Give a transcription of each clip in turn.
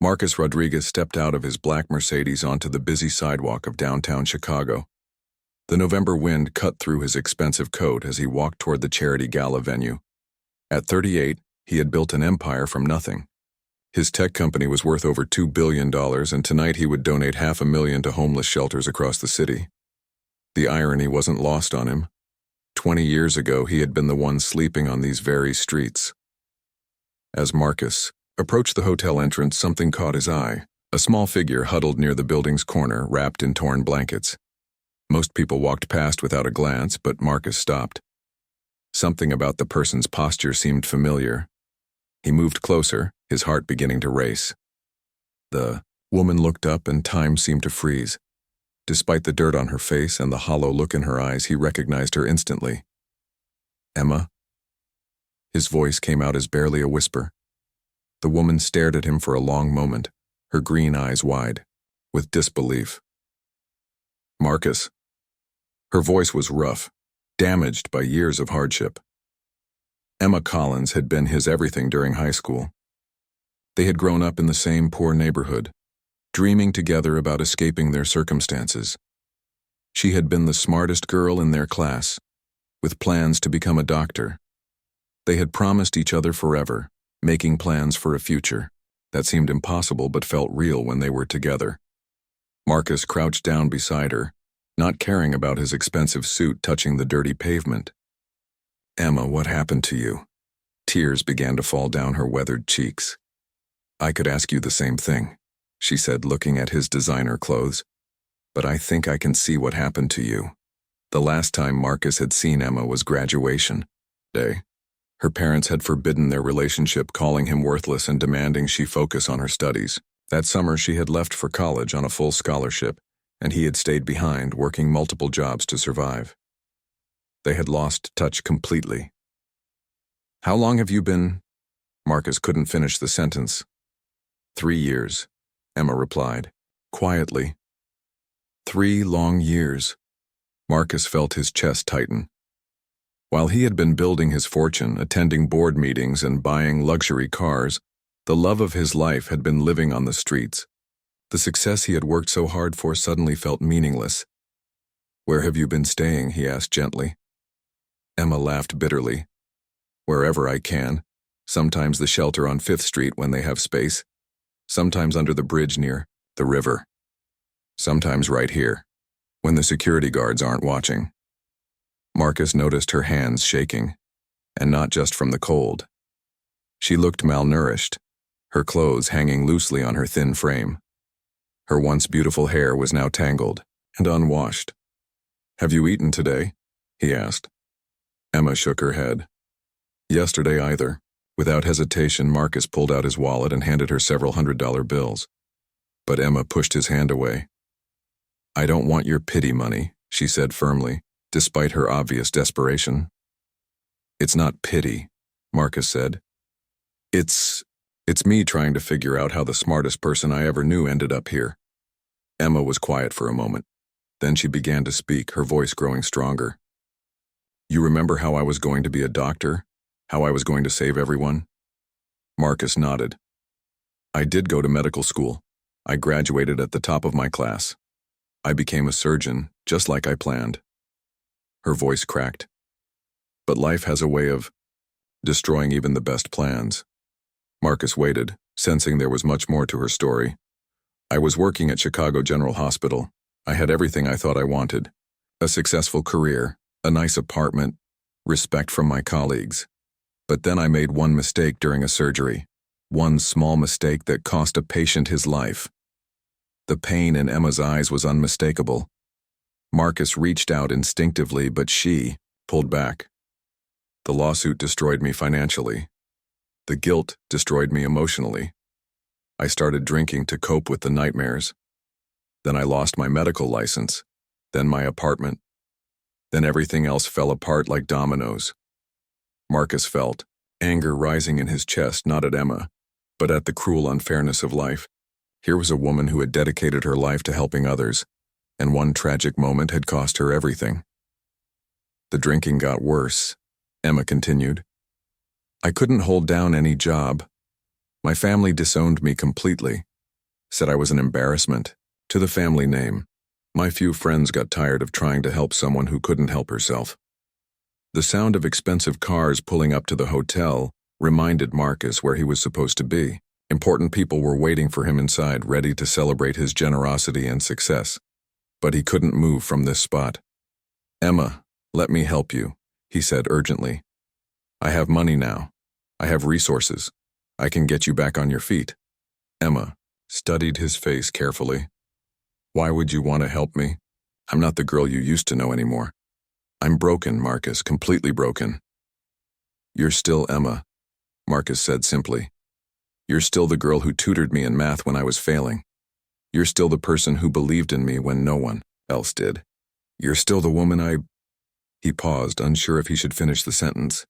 Marcus Rodriguez stepped out of his black Mercedes onto the busy sidewalk of downtown Chicago. The November wind cut through his expensive coat as he walked toward the charity gala venue. At 38, he had built an empire from nothing. His tech company was worth over $2 billion, and tonight he would donate $500,000 to homeless shelters across the city. The irony wasn't lost on him. 20 years ago, he had been the one sleeping on these very streets. As Marcus approached the hotel entrance, something caught his eye. A small figure huddled near the building's corner, wrapped in torn blankets. Most people walked past without a glance, but Marcus stopped. Something about the person's posture seemed familiar. He moved closer, his heart beginning to race. The woman looked up and time seemed to freeze. Despite the dirt on her face and the hollow look in her eyes, he recognized her instantly. "Emma?" His voice came out as barely a whisper. The woman stared at him for a long moment, her green eyes wide, with disbelief. "Marcus." Her voice was rough, damaged by years of hardship. Emma Collins had been his everything during high school. They had grown up in the same poor neighborhood, dreaming together about escaping their circumstances. She had been the smartest girl in their class, with plans to become a doctor. They had promised each other forever, making plans for a future that seemed impossible but felt real when they were together. Marcus crouched down beside her, not caring about his expensive suit touching the dirty pavement. "Emma, what happened to you?" Tears began to fall down her weathered cheeks. "I could ask you the same thing," she said, looking at his designer clothes. "But I think I can see what happened to you." The last time Marcus had seen Emma was graduation day. Her parents had forbidden their relationship, calling him worthless and demanding she focus on her studies. That summer she had left for college on a full scholarship, and he had stayed behind, working multiple jobs to survive. They had lost touch completely. "How long have you been—" Marcus couldn't finish the sentence. 3 years, Emma replied, quietly. 3 long years. Marcus felt his chest tighten. While he had been building his fortune, attending board meetings, and buying luxury cars, the love of his life had been living on the streets. The success he had worked so hard for suddenly felt meaningless. "Where have you been staying?" he asked gently. Emma laughed bitterly. "Wherever I can. Sometimes the shelter on 5th Street when they have space. Sometimes under the bridge near the river. Sometimes right here, when the security guards aren't watching." Marcus noticed her hands shaking, and not just from the cold. She looked malnourished, her clothes hanging loosely on her thin frame. Her once beautiful hair was now tangled and unwashed. "Have you eaten today?" he asked. Emma shook her head. "Yesterday either." Without hesitation, Marcus pulled out his wallet and handed her several $100 bills. But Emma pushed his hand away. "I don't want your pity money," she said firmly, despite her obvious desperation. "It's not pity," Marcus said. It's me trying to figure out how the smartest person I ever knew ended up here." Emma was quiet for a moment. Then she began to speak, her voice growing stronger. "You remember how I was going to be a doctor? How I was going to save everyone?" Marcus nodded. "I did go to medical school. I graduated at the top of my class. I became a surgeon, just like I planned." Her voice cracked. "But life has a way of destroying even the best plans." Marcus waited, sensing there was much more to her story. "I was working at Chicago General Hospital. I had everything I thought I wanted. A successful career, a nice apartment, respect from my colleagues. But then I made one mistake during a surgery. One small mistake that cost a patient his life." The pain in Emma's eyes was unmistakable. Marcus reached out instinctively, but she pulled back. "The lawsuit destroyed me financially. The guilt destroyed me emotionally. I started drinking to cope with the nightmares. Then I lost my medical license, then my apartment. Then everything else fell apart like dominoes." Marcus felt anger rising in his chest, not at Emma, but at the cruel unfairness of life. Here was a woman who had dedicated her life to helping others, and one tragic moment had cost her everything. "The drinking got worse," Emma continued. "I couldn't hold down any job. My family disowned me completely. Said I was an embarrassment to the family name. My few friends got tired of trying to help someone who couldn't help herself. The sound of expensive cars pulling up to the hotel reminded Marcus where he was supposed to be. Important people were waiting for him inside, ready to celebrate his generosity and success. But he couldn't move from this spot. "Emma, let me help you," he said urgently. "I have money now. I have resources. I can get you back on your feet." Emma studied his face carefully. "Why would you want to help me? I'm not the girl you used to know anymore. I'm broken, Marcus, completely broken." "You're still Emma," Marcus said simply. "You're still the girl who tutored me in math when I was failing. You're still the person who believed in me when no one else did. You're still the woman I—" He paused, unsure if he should finish the sentence.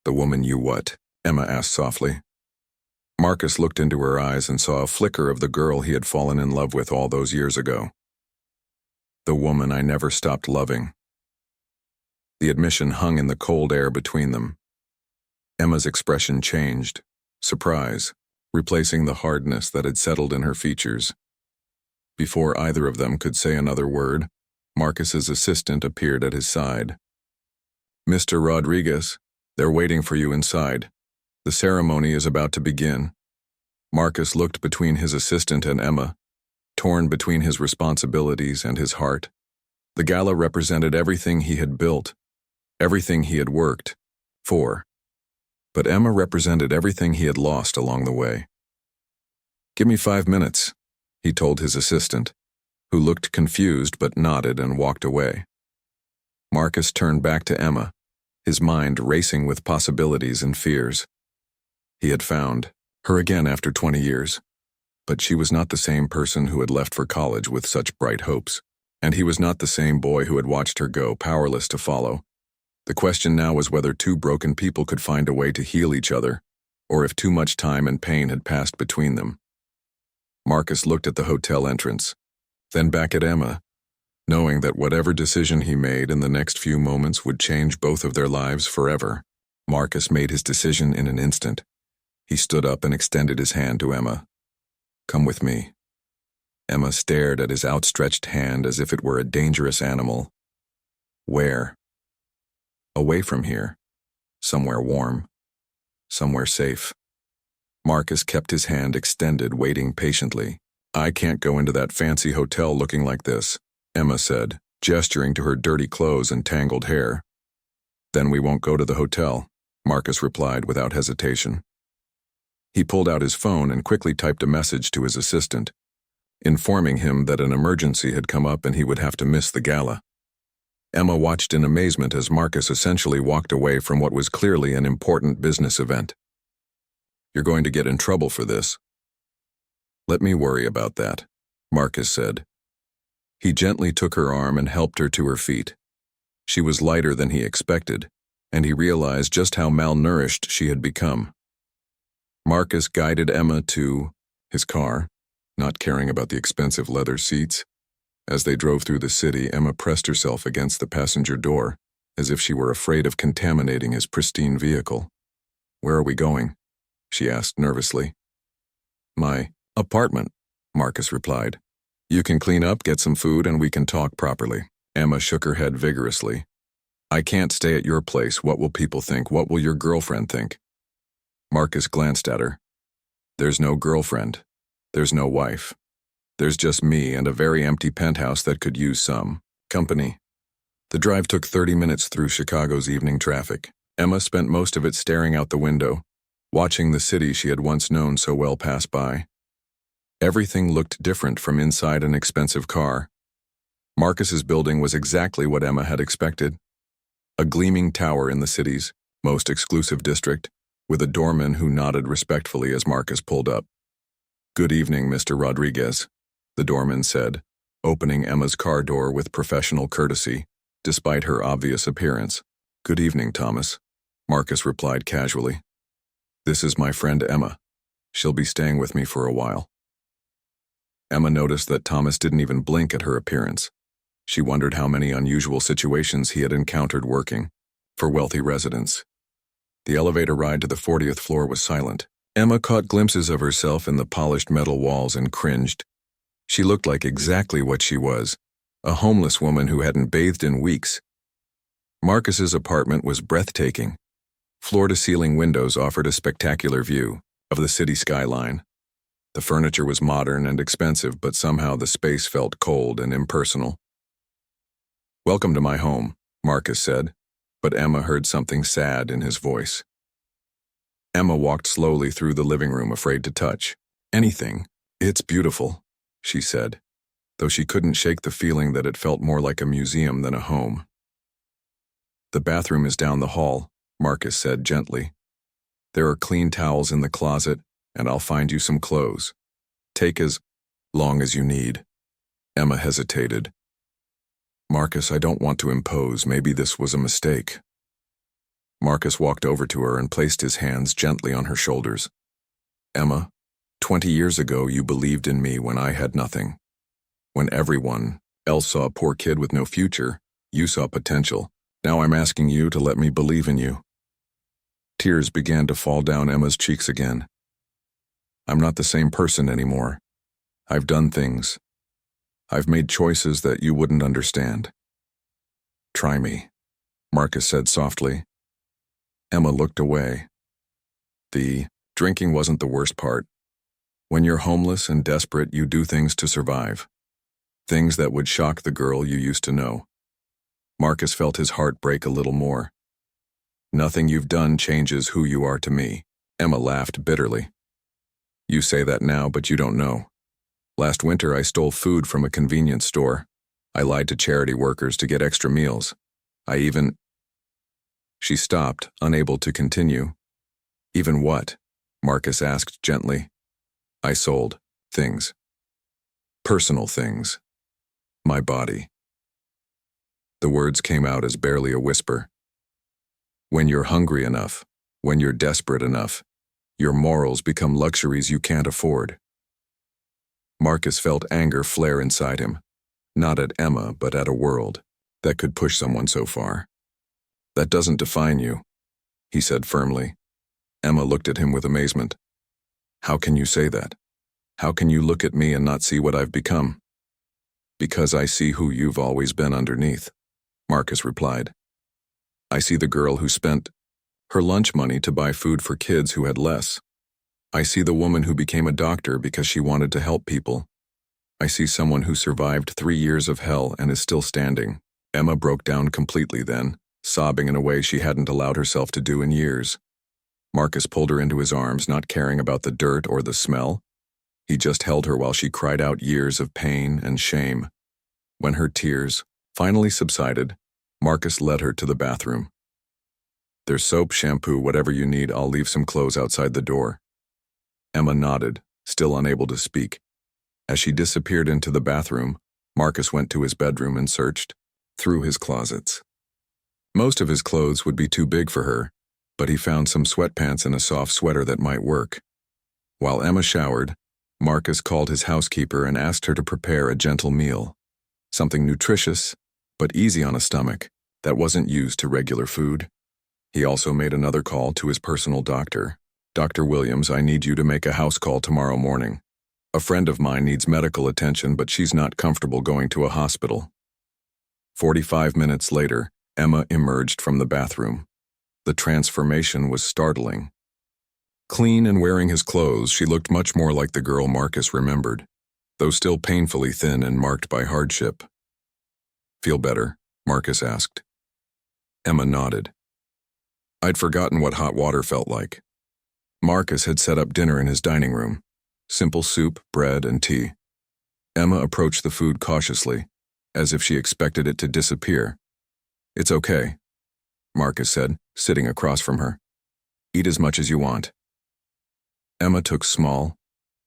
"The woman you what?" Emma asked softly. Marcus looked into her eyes and saw a flicker of the girl he had fallen in love with all those years ago. "The woman I never stopped loving." The admission hung in the cold air between them. Emma's expression changed, surprise, replacing the hardness that had settled in her features. Before either of them could say another word, Marcus's assistant appeared at his side. "Mr. Rodriguez, they're waiting for you inside. The ceremony is about to begin." Marcus looked between his assistant and Emma, torn between his responsibilities and his heart. The gala represented everything he had built, everything he had worked for. But Emma represented everything he had lost along the way. "Give me 5 minutes," he told his assistant, who looked confused but nodded and walked away. Marcus turned back to Emma, his mind racing with possibilities and fears. He had found her again after 20 years, but she was not the same person who had left for college with such bright hopes, and he was not the same boy who had watched her go, powerless to follow. The question now was whether two broken people could find a way to heal each other, or if too much time and pain had passed between them. Marcus looked at the hotel entrance, then back at Emma, knowing that whatever decision he made in the next few moments would change both of their lives forever. Marcus made his decision in an instant. He stood up and extended his hand to Emma. "Come with me." Emma stared at his outstretched hand as if it were a dangerous animal. "Where?" "Away from here. Somewhere warm. Somewhere safe." Marcus kept his hand extended, waiting patiently. "I can't go into that fancy hotel looking like this," Emma said, gesturing to her dirty clothes and tangled hair. "Then we won't go to the hotel," Marcus replied without hesitation. He pulled out his phone and quickly typed a message to his assistant, informing him that an emergency had come up and he would have to miss the gala. Emma watched in amazement as Marcus essentially walked away from what was clearly an important business event. "You're going to get in trouble for this." "Let me worry about that," Marcus said. He gently took her arm and helped her to her feet. She was lighter than he expected, and he realized just how malnourished she had become. Marcus guided Emma to his car, not caring about the expensive leather seats. As they drove through the city, Emma pressed herself against the passenger door, as if she were afraid of contaminating his pristine vehicle. "Where are we going?" she asked nervously. "My apartment," Marcus replied. "You can clean up, get some food, and we can talk properly." Emma shook her head vigorously. "I can't stay at your place. What will people think? What will your girlfriend think?" Marcus glanced at her. "There's no girlfriend. There's no wife. There's just me and a very empty penthouse that could use some company." The drive took 30 minutes through Chicago's evening traffic. Emma spent most of it staring out the window, watching the city she had once known so well pass by. Everything looked different from inside an expensive car. Marcus's building was exactly what Emma had expected. A gleaming tower in the city's most exclusive district, with a doorman who nodded respectfully as Marcus pulled up. "Good evening, Mr. Rodriguez," the doorman said, opening Emma's car door with professional courtesy, despite her obvious appearance. "Good evening, Thomas," Marcus replied casually. "This is my friend Emma. She'll be staying with me for a while." Emma noticed that Thomas didn't even blink at her appearance. She wondered how many unusual situations he had encountered working for wealthy residents. The elevator ride to the 40th floor was silent. Emma caught glimpses of herself in the polished metal walls and cringed. She looked like exactly what she was, a homeless woman who hadn't bathed in weeks. Marcus's apartment was breathtaking. Floor-to-ceiling windows offered a spectacular view of the city skyline. The furniture was modern and expensive, but somehow the space felt cold and impersonal. "Welcome to my home," Marcus said, but Emma heard something sad in his voice. Emma walked slowly through the living room, afraid to touch anything. "It's beautiful," she said, though she couldn't shake the feeling that it felt more like a museum than a home. "The bathroom is down the hall," Marcus said gently. "There are clean towels in the closet, and I'll find you some clothes. Take as long as you need." Emma hesitated. "Marcus, I don't want to impose. Maybe this was a mistake." Marcus walked over to her and placed his hands gently on her shoulders. "Emma, 20 years ago you believed in me when I had nothing. When everyone else saw a poor kid with no future, you saw potential. Now I'm asking you to let me believe in you." Tears began to fall down Emma's cheeks again. "I'm not the same person anymore. I've done things. I've made choices that you wouldn't understand. Try me," Marcus said softly. Emma looked away. The drinking wasn't the worst part. When you're homeless and desperate, you do things to survive. Things that would shock the girl you used to know. Marcus felt his heart break a little more. "Nothing you've done changes who you are to me." Emma laughed bitterly. "You say that now, but you don't know. Last winter I stole food from a convenience store. I lied to charity workers to get extra meals. I even—" She stopped, unable to continue. "Even what?" Marcus asked gently. "I sold things. Personal things. My body." The words came out as barely a whisper. When you're hungry enough, when you're desperate enough, your morals become luxuries you can't afford. Marcus felt anger flare inside him, not at Emma, but at a world that could push someone so far. "That doesn't define you," he said firmly. Emma looked at him with amazement. "How can you say that? How can you look at me and not see what I've become?" "Because I see who you've always been underneath," Marcus replied. "I see the girl who spent her lunch money to buy food for kids who had less. I see the woman who became a doctor because she wanted to help people. I see someone who survived 3 years of hell and is still standing." Emma broke down completely then, sobbing in a way she hadn't allowed herself to do in years. Marcus pulled her into his arms, not caring about the dirt or the smell. He just held her while she cried out years of pain and shame. When her tears finally subsided, Marcus led her to the bathroom. "There's soap, shampoo, whatever you need. I'll leave some clothes outside the door." Emma nodded, still unable to speak. As she disappeared into the bathroom, Marcus went to his bedroom and searched through his closets. Most of his clothes would be too big for her, but he found some sweatpants and a soft sweater that might work. While Emma showered, Marcus called his housekeeper and asked her to prepare a gentle meal. Something nutritious, but easy on a stomach, that wasn't used to regular food. He also made another call to his personal doctor. "Dr. Williams, I need you to make a house call tomorrow morning. A friend of mine needs medical attention, but she's not comfortable going to a hospital." 45 minutes later, Emma emerged from the bathroom. The transformation was startling. Clean and wearing his clothes, she looked much more like the girl Marcus remembered, though still painfully thin and marked by hardship. "Feel better?" Marcus asked. Emma nodded. "I'd forgotten what hot water felt like." Marcus had set up dinner in his dining room. Simple soup, bread, and tea. Emma approached the food cautiously, as if she expected it to disappear. "It's okay," Marcus said, sitting across from her. "Eat as much as you want." Emma took small,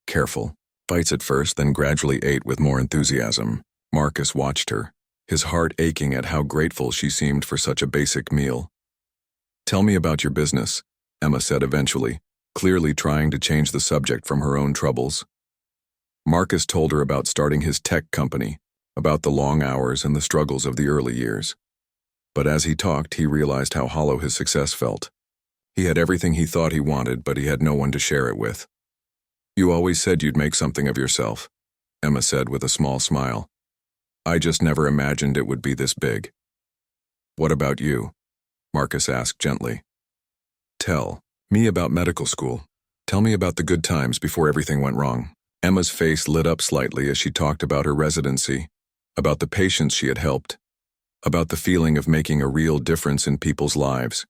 careful bites at first, then gradually ate with more enthusiasm. Marcus watched her, his heart aching at how grateful she seemed for such a basic meal. "Tell me about your business," Emma said eventually, clearly trying to change the subject from her own troubles. Marcus told her about starting his tech company, about the long hours and the struggles of the early years. But as he talked, he realized how hollow his success felt. He had everything he thought he wanted, but he had no one to share it with. "You always said you'd make something of yourself." Emma said with a small smile. I just never imagined it would be this big. What about you? Marcus asked gently. Tell me about medical school. Tell me about the good times before everything went wrong. Emma's face lit up slightly as she talked about her residency, about the patients she had helped, about the feeling of making a real difference in people's lives.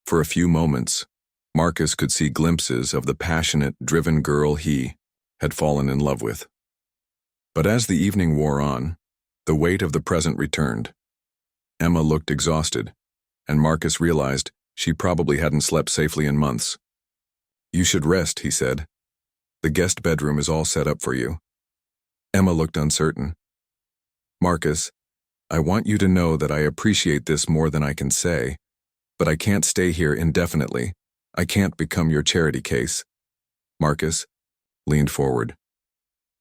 For a few moments, Marcus could see glimpses of the passionate, driven girl he had fallen in love with. But as the evening wore on, the weight of the present returned. Emma looked exhausted, and Marcus realized she probably hadn't slept safely in months. You should rest, he said. The guest bedroom is all set up for you. Emma looked uncertain. Marcus, I want you to know that I appreciate this more than I can say, but I can't stay here indefinitely. I can't become your charity case. Marcus leaned forward.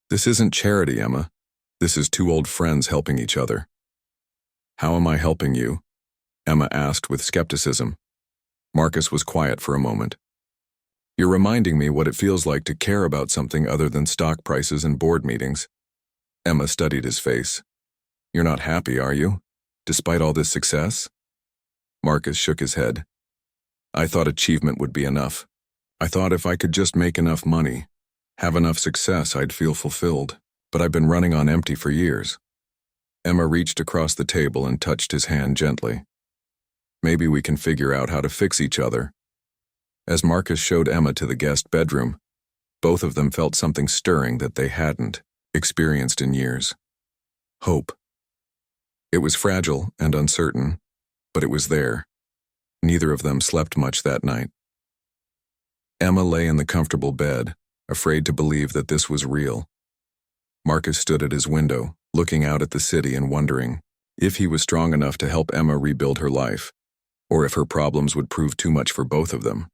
This isn't charity, Emma. This is two old friends helping each other. How am I helping you? Emma asked with skepticism. Marcus was quiet for a moment. You're reminding me what it feels like to care about something other than stock prices and board meetings. Emma studied his face. You're not happy, are you? Despite all this success? Marcus shook his head. I thought achievement would be enough. I thought if I could just make enough money, have enough success, I'd feel fulfilled. But I've been running on empty for years. Emma reached across the table and touched his hand gently. Maybe we can figure out how to fix each other. As Marcus showed Emma to the guest bedroom, both of them felt something stirring that they hadn't experienced in years. Hope. It was fragile and uncertain, but it was there. Neither of them slept much that night. Emma lay in the comfortable bed, afraid to believe that this was real. Marcus stood at his window, looking out at the city and wondering if he was strong enough to help Emma rebuild her life, or if her problems would prove too much for both of them.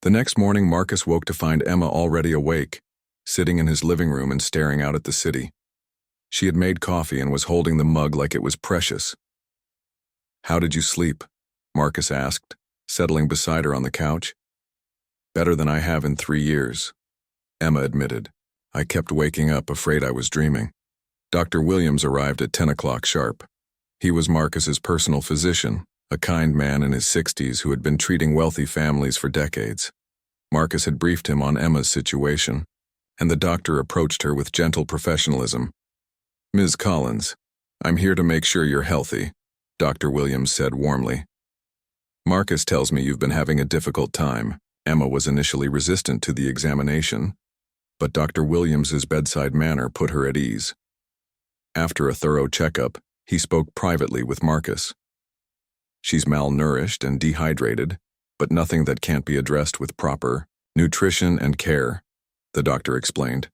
The next morning, Marcus woke to find Emma already awake, sitting in his living room and staring out at the city. She had made coffee and was holding the mug like it was precious. How did you sleep? Marcus asked, settling beside her on the couch. Better than I have in 3 years, Emma admitted. I kept waking up, afraid I was dreaming. Dr. Williams arrived at 10 o'clock sharp. He was Marcus's personal physician, a kind man in his 60s who had been treating wealthy families for decades. Marcus had briefed him on Emma's situation, and the doctor approached her with gentle professionalism. Ms. Collins, I'm here to make sure you're healthy, Dr. Williams said warmly. Marcus tells me you've been having a difficult time. Emma was initially resistant to the examination, but Dr. Williams's bedside manner put her at ease. After a thorough checkup, he spoke privately with Marcus. She's malnourished and dehydrated, but nothing that can't be addressed with proper nutrition and care, the doctor explained.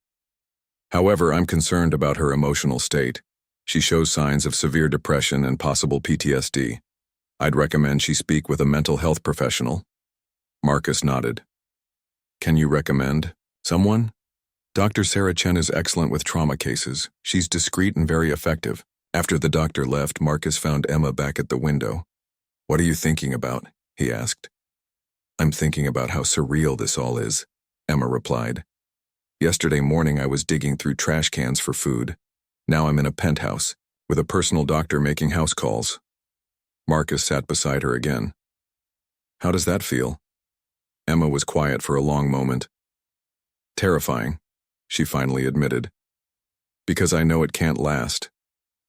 However, I'm concerned about her emotional state. She shows signs of severe depression and possible PTSD. I'd recommend she speak with a mental health professional. Marcus nodded. Can you recommend someone? Dr. Sarah Chen is excellent with trauma cases. She's discreet and very effective. After the doctor left, Marcus found Emma back at the window. What are you thinking about? He asked. I'm thinking about how surreal this all is, Emma replied. Yesterday morning I was digging through trash cans for food. Now I'm in a penthouse, with a personal doctor making house calls. Marcus sat beside her again. How does that feel? Emma was quiet for a long moment. Terrifying, she finally admitted. Because I know it can't last.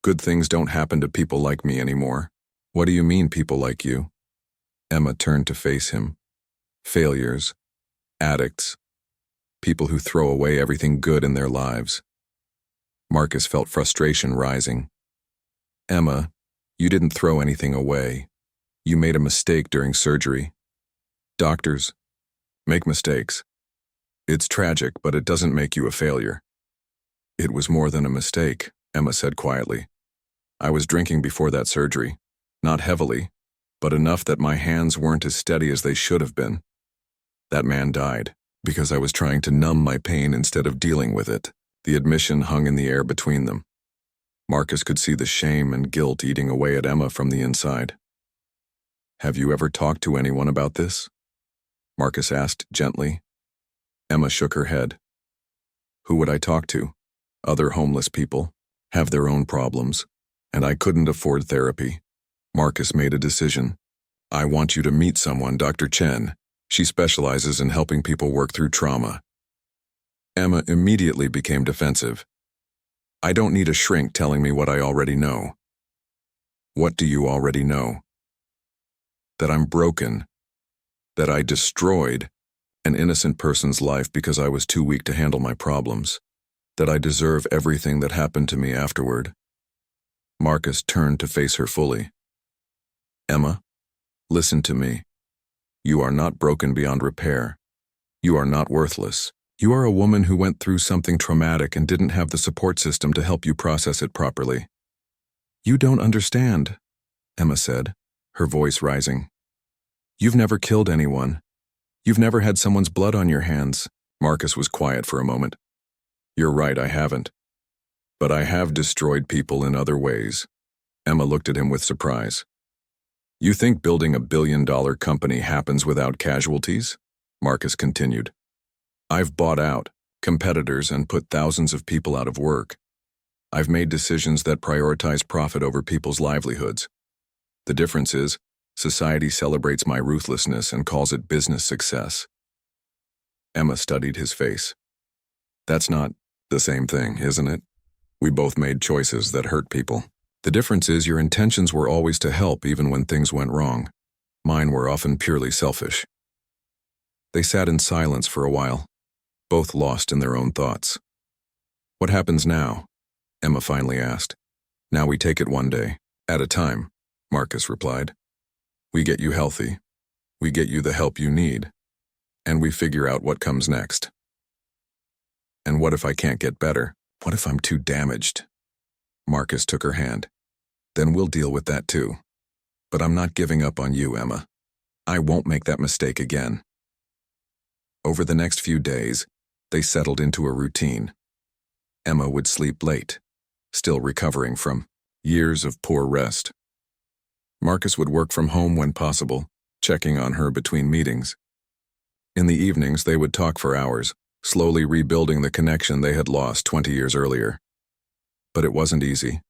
Good things don't happen to people like me anymore. What do you mean, people like you? Emma turned to face him. Failures, addicts, people who throw away everything good in their lives. Marcus felt frustration rising. Emma, you didn't throw anything away. You made a mistake during surgery. Doctors make mistakes. It's tragic, but it doesn't make you a failure. It was more than a mistake, Emma said quietly. I was drinking before that surgery. Not heavily, but enough that my hands weren't as steady as they should have been. That man died because I was trying to numb my pain instead of dealing with it. The admission hung in the air between them. Marcus could see the shame and guilt eating away at Emma from the inside. Have you ever talked to anyone about this? Marcus asked gently. Emma shook her head. Who would I talk to? Other homeless people have their own problems, and I couldn't afford therapy. Marcus made a decision. I want you to meet someone, Dr. Chen. She specializes in helping people work through trauma. Emma immediately became defensive. I don't need a shrink telling me what I already know. What do you already know? That I'm broken. That I destroyed an innocent person's life because I was too weak to handle my problems. That I deserve everything that happened to me afterward. Marcus turned to face her fully. Emma, listen to me. You are not broken beyond repair. You are not worthless. You are a woman who went through something traumatic and didn't have the support system to help you process it properly. You don't understand, Emma said, her voice rising. You've never killed anyone. You've never had someone's blood on your hands. Marcus was quiet for a moment. You're right, I haven't. But I have destroyed people in other ways. Emma looked at him with surprise. You think building a billion-dollar company happens without casualties? Marcus continued. I've bought out competitors and put thousands of people out of work. I've made decisions that prioritize profit over people's livelihoods. The difference is, society celebrates my ruthlessness and calls it business success. Emma studied his face. That's not the same thing, isn't it? We both made choices that hurt people. The difference is your intentions were always to help even when things went wrong. Mine were often purely selfish. They sat in silence for a while, both lost in their own thoughts. What happens now? Emma finally asked. Now we take it one day at a time, Marcus replied. We get you healthy. We get you the help you need. And we figure out what comes next. And what if I can't get better? What if I'm too damaged? Marcus took her hand. Then we'll deal with that too. But I'm not giving up on you, Emma. I won't make that mistake again. Over the next few days, they settled into a routine. Emma would sleep late, still recovering from years of poor rest. Marcus would work from home when possible, checking on her between meetings. In the evenings, they would talk for hours, slowly rebuilding the connection they had lost 20 years earlier. But it wasn't easy.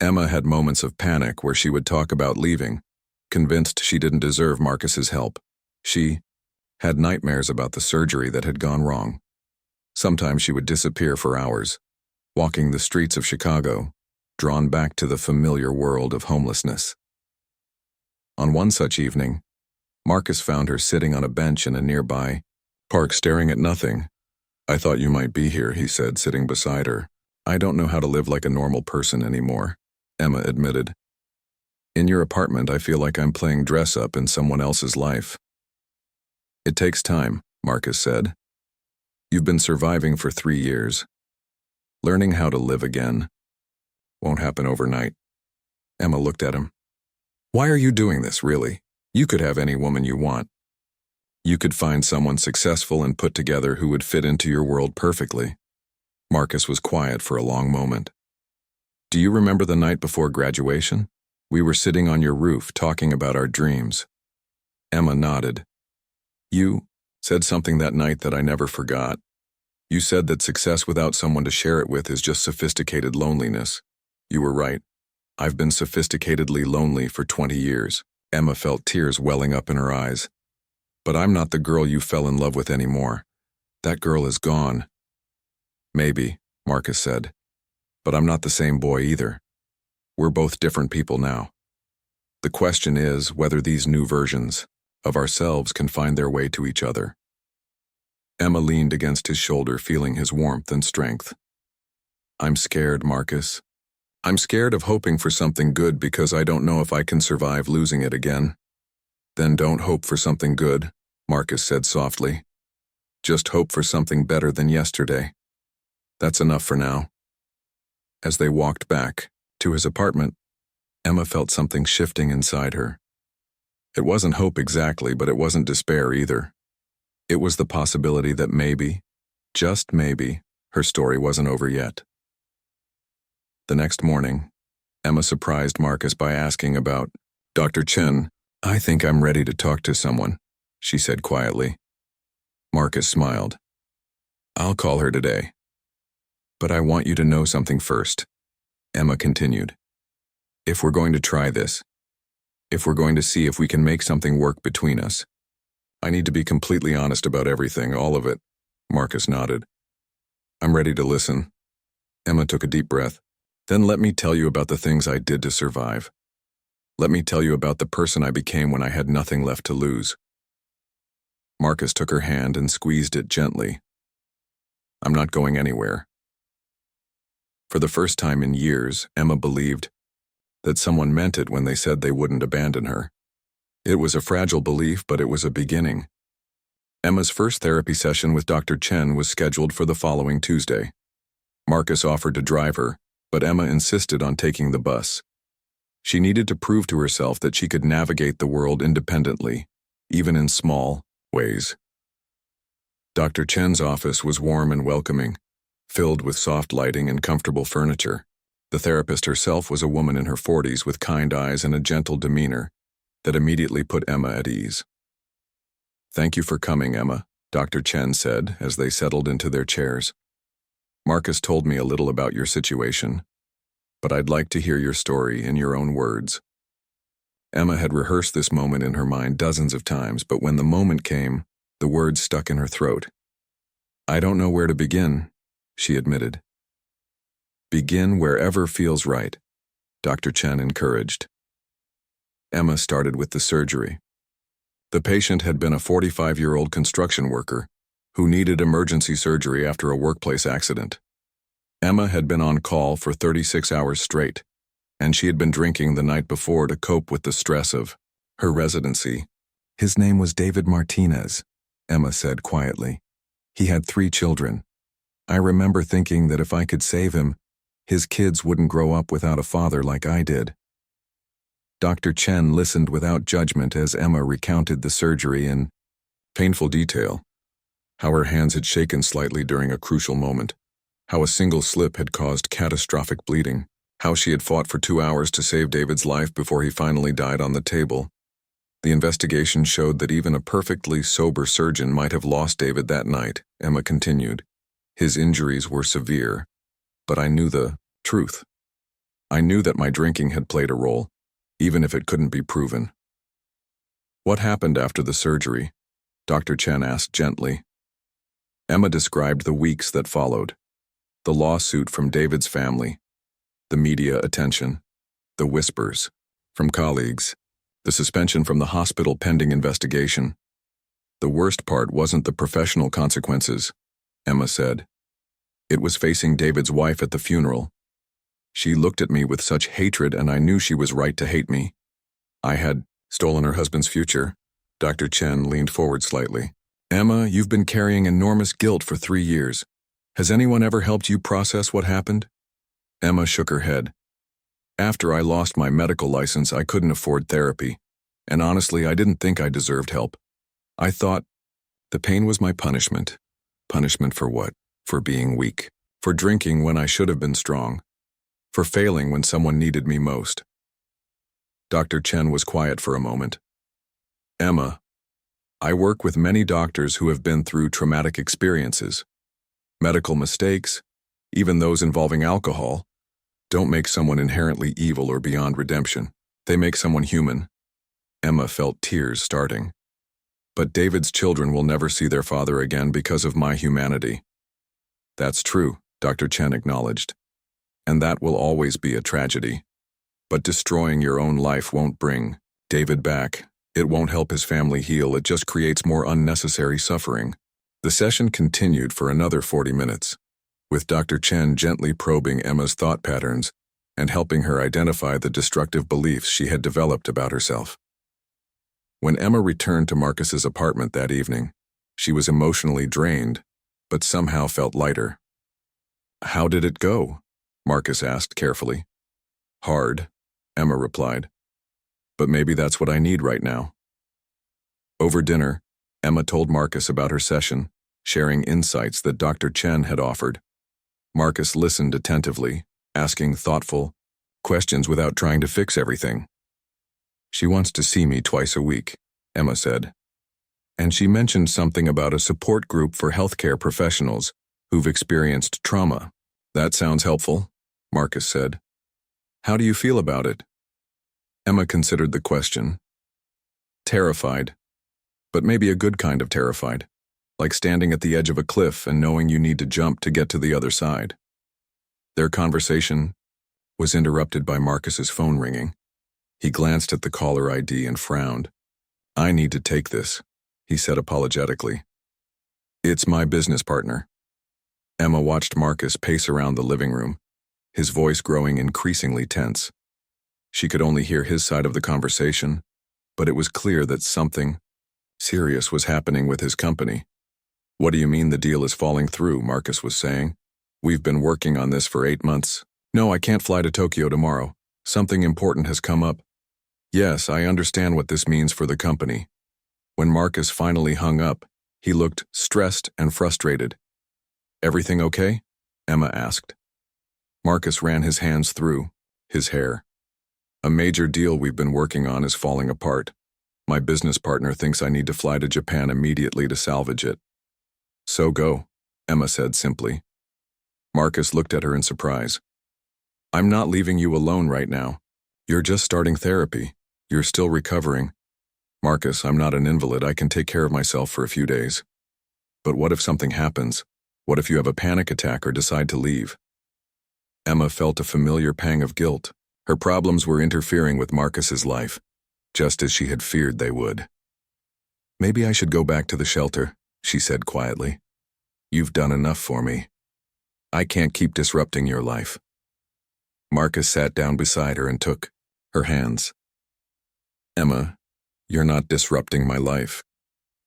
Emma had moments of panic where she would talk about leaving, convinced she didn't deserve Marcus's help. She had nightmares about the surgery that had gone wrong. Sometimes she would disappear for hours, walking the streets of Chicago, drawn back to the familiar world of homelessness. On one such evening, Marcus found her sitting on a bench in a nearby park staring at nothing. I thought you might be here, he said, sitting beside her. I don't know how to live like a normal person anymore, Emma admitted. In your apartment, I feel like I'm playing dress-up in someone else's life. It takes time, Marcus said. You've been surviving for 3 years. Learning how to live again won't happen overnight. Emma looked at him. Why are you doing this, really? You could have any woman you want. You could find someone successful and put together who would fit into your world perfectly. Marcus was quiet for a long moment. Do you remember the night before graduation? We were sitting on your roof talking about our dreams. Emma nodded. You said something that night that I never forgot. You said that success without someone to share it with is just sophisticated loneliness. You were right. I've been sophisticatedly lonely for 20 years. Emma felt tears welling up in her eyes. But I'm not the girl you fell in love with anymore. That girl is gone. Maybe, Marcus said. But I'm not the same boy either. We're both different people now. The question is whether these new versions of ourselves can find their way to each other. Emma leaned against his shoulder, feeling his warmth and strength. I'm scared, Marcus. I'm scared of hoping for something good because I don't know if I can survive losing it again. Then don't hope for something good, Marcus said softly. Just hope for something better than yesterday. That's enough for now. As they walked back to his apartment, Emma felt something shifting inside her. It wasn't hope exactly, but it wasn't despair either. It was the possibility that maybe, just maybe, her story wasn't over yet. The next morning, Emma surprised Marcus by asking about Dr. Chen. I think I'm ready to talk to someone, she said quietly. Marcus smiled. I'll call her today. But I want you to know something first, Emma continued. If we're going to try this, if we're going to see if we can make something work between us, I need to be completely honest about everything, all of it. Marcus nodded. I'm ready to listen. Emma took a deep breath. Then let me tell you about the things I did to survive. Let me tell you about the person I became when I had nothing left to lose. Marcus took her hand and squeezed it gently. I'm not going anywhere. For the first time in years, Emma believed that someone meant it when they said they wouldn't abandon her. It was a fragile belief, but it was a beginning. Emma's first therapy session with Dr. Chen was scheduled for the following Tuesday. Marcus offered to drive her, but Emma insisted on taking the bus. She needed to prove to herself that she could navigate the world independently, even in small ways. Dr. Chen's office was warm and welcoming, filled with soft lighting and comfortable furniture. The therapist herself was a woman in her 40s with kind eyes and a gentle demeanor that immediately put Emma at ease. Thank you for coming, Emma, Dr. Chen said as they settled into their chairs. Marcus told me a little about your situation, but I'd like to hear your story in your own words. Emma had rehearsed this moment in her mind dozens of times, but when the moment came, the words stuck in her throat. I don't know where to begin, she admitted. Begin wherever feels right, Dr. Chen encouraged. Emma started with the surgery. The patient had been a 45-year-old construction worker who needed emergency surgery after a workplace accident. Emma had been on call for 36 hours straight, and she had been drinking the night before to cope with the stress of her residency. His name was David Martinez, Emma said quietly. He had 3 children. I remember thinking that if I could save him, his kids wouldn't grow up without a father like I did. Dr. Chen listened without judgment as Emma recounted the surgery in painful detail, how her hands had shaken slightly during a crucial moment, how a single slip had caused catastrophic bleeding, how she had fought for 2 hours to save David's life before he finally died on the table. The investigation showed that even a perfectly sober surgeon might have lost David that night, Emma continued. His injuries were severe, but I knew the truth. I knew that my drinking had played a role, even if it couldn't be proven. What happened after the surgery? Dr. Chen asked gently. Emma described the weeks that followed. The lawsuit from David's family, the media attention, the whispers from colleagues, the suspension from the hospital pending investigation. The worst part wasn't the professional consequences, Emma said. It was facing David's wife at the funeral. She looked at me with such hatred, and I knew she was right to hate me. I had stolen her husband's future. Dr. Chen leaned forward slightly. Emma, you've been carrying enormous guilt for 3 years. Has anyone ever helped you process what happened? Emma shook her head. After I lost my medical license, I couldn't afford therapy. And honestly, I didn't think I deserved help. I thought the pain was my punishment. Punishment for what? For being weak. For drinking when I should have been strong. For failing when someone needed me most. Dr. Chen was quiet for a moment. Emma, I work with many doctors who have been through traumatic experiences. Medical mistakes, even those involving alcohol, don't make someone inherently evil or beyond redemption. They make someone human. Emma felt tears starting. But David's children will never see their father again because of my humanity. That's true, Dr. Chen acknowledged. And that will always be a tragedy. But destroying your own life won't bring David back. It won't help his family heal. It just creates more unnecessary suffering. The session continued for another 40 minutes, with Dr. Chen gently probing Emma's thought patterns and helping her identify the destructive beliefs she had developed about herself. When Emma returned to Marcus's apartment that evening, she was emotionally drained, but somehow felt lighter. How did it go? Marcus asked carefully. Hard, Emma replied. But maybe that's what I need right now. Over dinner, Emma told Marcus about her session, sharing insights that Dr. Chen had offered. Marcus listened attentively, asking thoughtful questions without trying to fix everything. She wants to see me twice a week, Emma said. And she mentioned something about a support group for healthcare professionals who've experienced trauma. That sounds helpful, Marcus said. How do you feel about it? Emma considered the question. Terrified, but maybe a good kind of terrified, like standing at the edge of a cliff and knowing you need to jump to get to the other side. Their conversation was interrupted by Marcus's phone ringing. He glanced at the caller ID and frowned. I need to take this, he said apologetically. It's my business partner. Emma watched Marcus pace around the living room, his voice growing increasingly tense. She could only hear his side of the conversation, but it was clear that something serious was happening with his company. What do you mean the deal is falling through? Marcus was saying. We've been working on this for 8 months. No, I can't fly to Tokyo tomorrow. Something important has come up. Yes, I understand what this means for the company. When Marcus finally hung up, he looked stressed and frustrated. Everything okay? Emma asked. Marcus ran his hands through his hair. A major deal we've been working on is falling apart. My business partner thinks I need to fly to Japan immediately to salvage it. So go, Emma said simply. Marcus looked at her in surprise. I'm not leaving you alone right now. You're just starting therapy. You're still recovering. Marcus, I'm not an invalid. I can take care of myself for a few days. But what if something happens? What if you have a panic attack or decide to leave? Emma felt a familiar pang of guilt. Her problems were interfering with Marcus's life, just as she had feared they would. Maybe I should go back to the shelter, she said quietly. You've done enough for me. I can't keep disrupting your life. Marcus sat down beside her and took her hands. Emma, you're not disrupting my life.